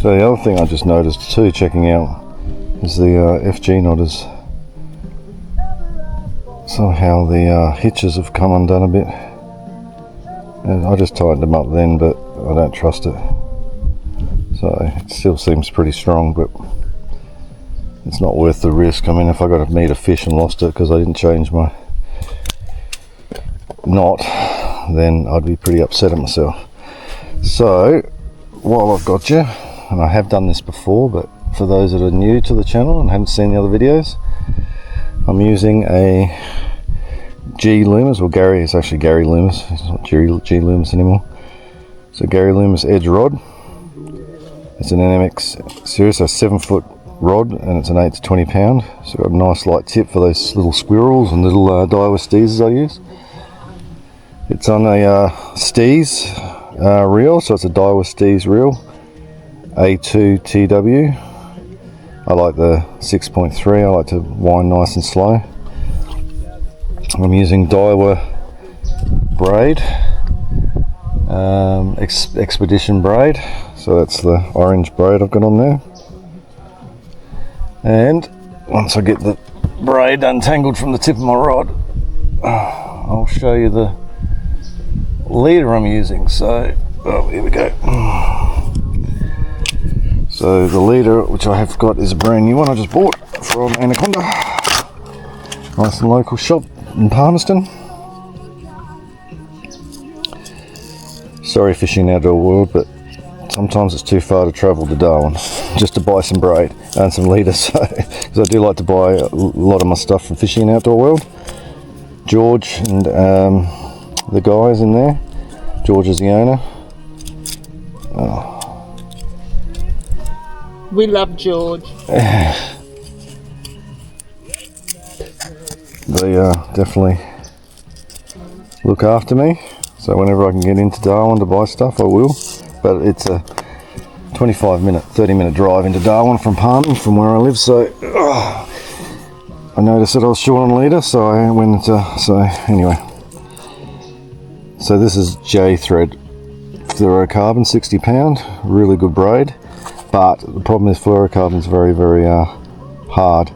So the other thing I just noticed too, checking out, is the FG knot is somehow the hitches have come undone a bit, and I just tightened them up then, but I don't trust it. So it still seems pretty strong, but it's not worth the risk. I mean, if I got to meet a fish and lost it because I didn't change my knot, then I'd be pretty upset at myself. So while I've got you, and I have done this before, but for those that are new to the channel and haven't seen the other videos, I'm using a G Loomis, well Gary, it's actually Gary Loomis, it's not G Loomis anymore. So Gary Loomis edge rod. It's an NMX series, so 7-foot rod, and it's an 8 to 20 pound. So got a nice light tip for those little squirrels and little Daiwa steezers I use. It's on a steez reel, so it's a Daiwa steez reel, A2 TW. I like the 6.3, I like to wind nice and slow. I'm using Daiwa braid, Expedition braid, so that's the orange braid I've got on there. And once I get the braid untangled from the tip of my rod, I'll show you the leader I'm using. So, oh, here we go. So the leader, which I have got, is a brand new one I just bought from Anaconda. Nice and local shop in Palmerston. Sorry Fishing Outdoor World, but sometimes it's too far to travel to Darwin just to buy some braid and some leaders. So, because I do like to buy a lot of my stuff from Fishing Outdoor World. George and the guys in there. George is the owner. Oh. We love George. They definitely look after me. So whenever I can get into Darwin to buy stuff, I will. But it's a 30-minute drive into Darwin from Palmy, from where I live. So I noticed that I was short on leader, so I went so anyway. So this is J thread fluorocarbon, 60 pound, really good braid. But the problem is fluorocarbon is very, very hard.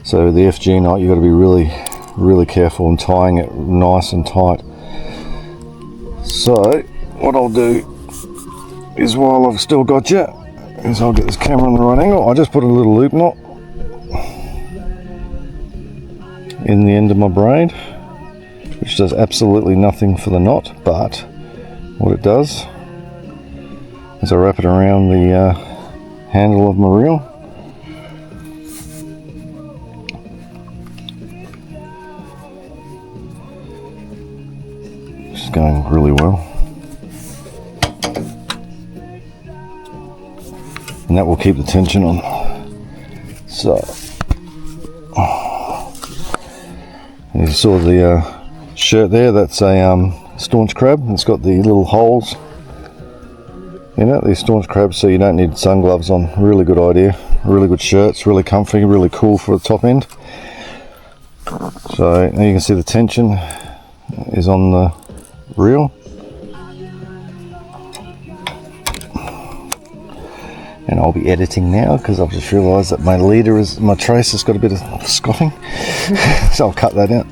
So the FG knot, you've got to be really, really careful in tying it nice and tight. So what I'll do is, while I've still got you, is I'll get this camera on the right angle. I just put a little loop knot in the end of my braid, which does absolutely nothing for the knot, but what it does is I wrap it around the handle of my reel. It's going really well. And that will keep the tension on. So, you saw the shirt there, that's a staunch crab. It's got the little holes in it, these staunch crabs, so you don't need sun gloves on. Really good idea, really good shirts, really comfy, really cool for the top end. So now you can see the tension is on the reel. And I'll be editing now because I've just realised that my trace has got a bit of scoffing. So I'll cut that out.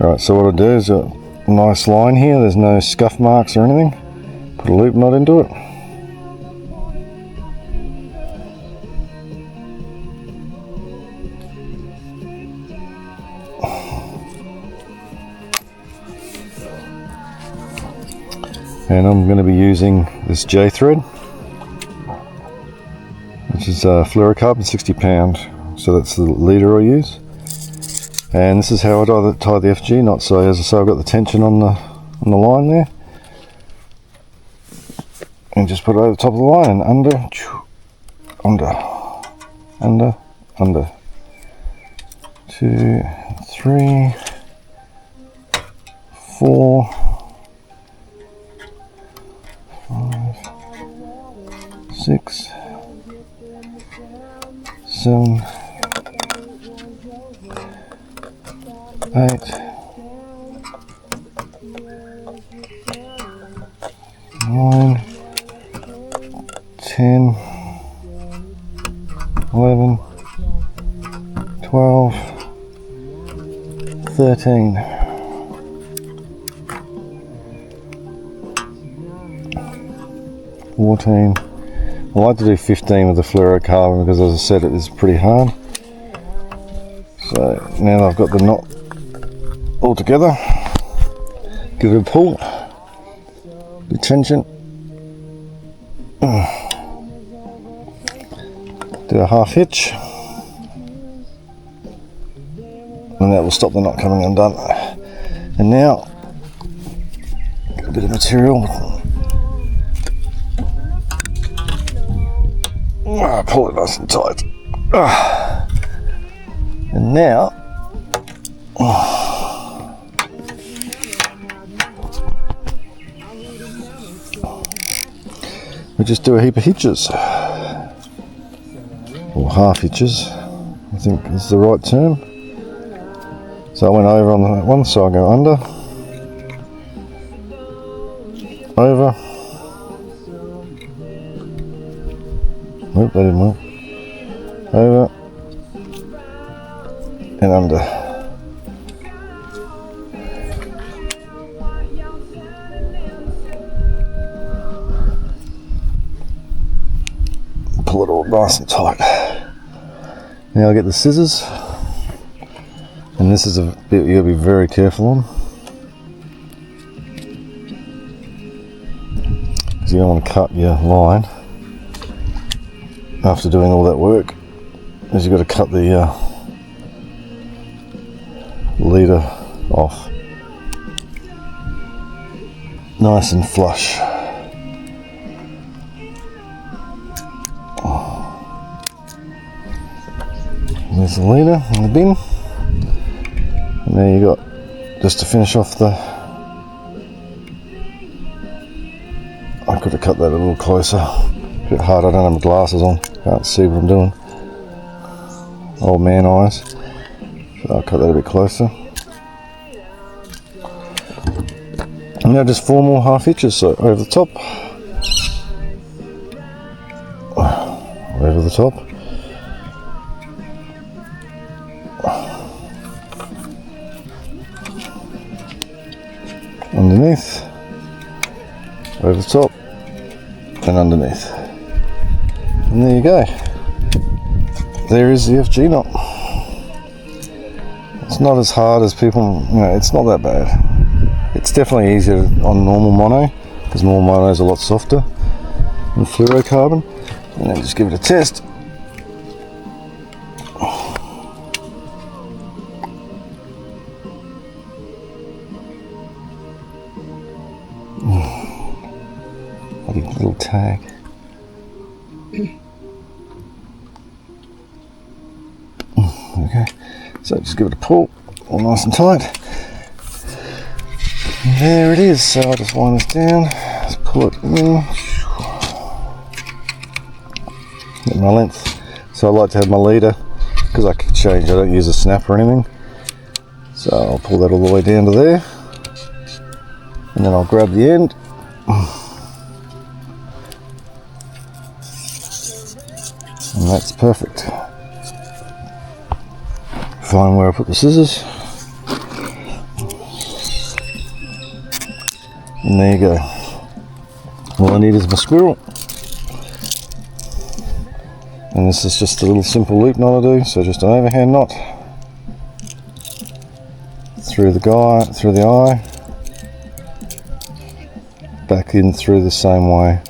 Alright, so what I'll do is a nice line here, there's no scuff marks or anything. Put a loop knot into it. And I'm going to be using this J thread, which is fluorocarbon, 60 pound. So that's the leader I use. And this is how I tie the FG knot. So as I say, I've got the tension on the line there, and just put it over the top of the line and under. 2, 3, 4, 5, 6, 7, 8, 9, 10, 11, 12, 13. 14. I like to do 15 with the fluorocarbon because, as I said, it is pretty hard. So now that I've got the knot all together, give it a pull, the tension, do a half hitch, and that will stop the knot coming undone. And now, get a bit of material, pull it nice and tight, and now, we just do a heap of hitches, or half hitches, I think is the right term. So I went over on the one, so I go under, over, nope, that didn't work, over, and under. Pull it all nice and tight. Now I'll get the scissors, and this is a bit you'll be very careful on, because you don't want to cut your line after doing all that work, because you've got to cut the leader off nice and flush. There's the leader in the bin, and there you got, just to finish off the, I could have cut that a little closer, a bit hard, I don't have my glasses on, can't see what I'm doing, old man eyes, so I'll cut that a bit closer. And now just 4 more half hitches, so over the top, over the top, underneath, over the top, and underneath. And there you go. There is the FG knot. It's not as hard as people, it's not that bad. It's definitely easier on normal mono, because normal mono is a lot softer than fluorocarbon. And then just give it a test. Little tag. Okay, so just give it a pull, all nice and tight. And there it is. So I'll just wind this down, just pull it in, get my length. So I like to have my leader, because I can change, I don't use a snap or anything. So I'll pull that all the way down to there, and then I'll grab the end. And that's perfect. Find where I put the scissors. And there you go. All I need is my squirrel. And this is just a little simple loop knot I do. So just an overhand knot. Through the eye. Back in through the same way.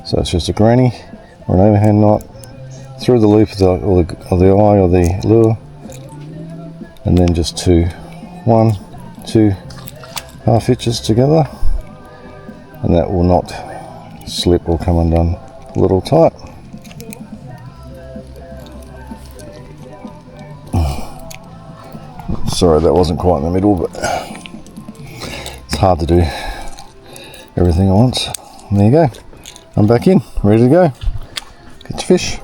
So it's just a granny or an overhand knot. Through the loop of the eye or the lure, and then just 1, 2 half hitches together, and that will not slip or come undone a little tight. Sorry, that wasn't quite in the middle, but it's hard to do everything at once. And there you go. I'm back in, ready to go. Get your fish.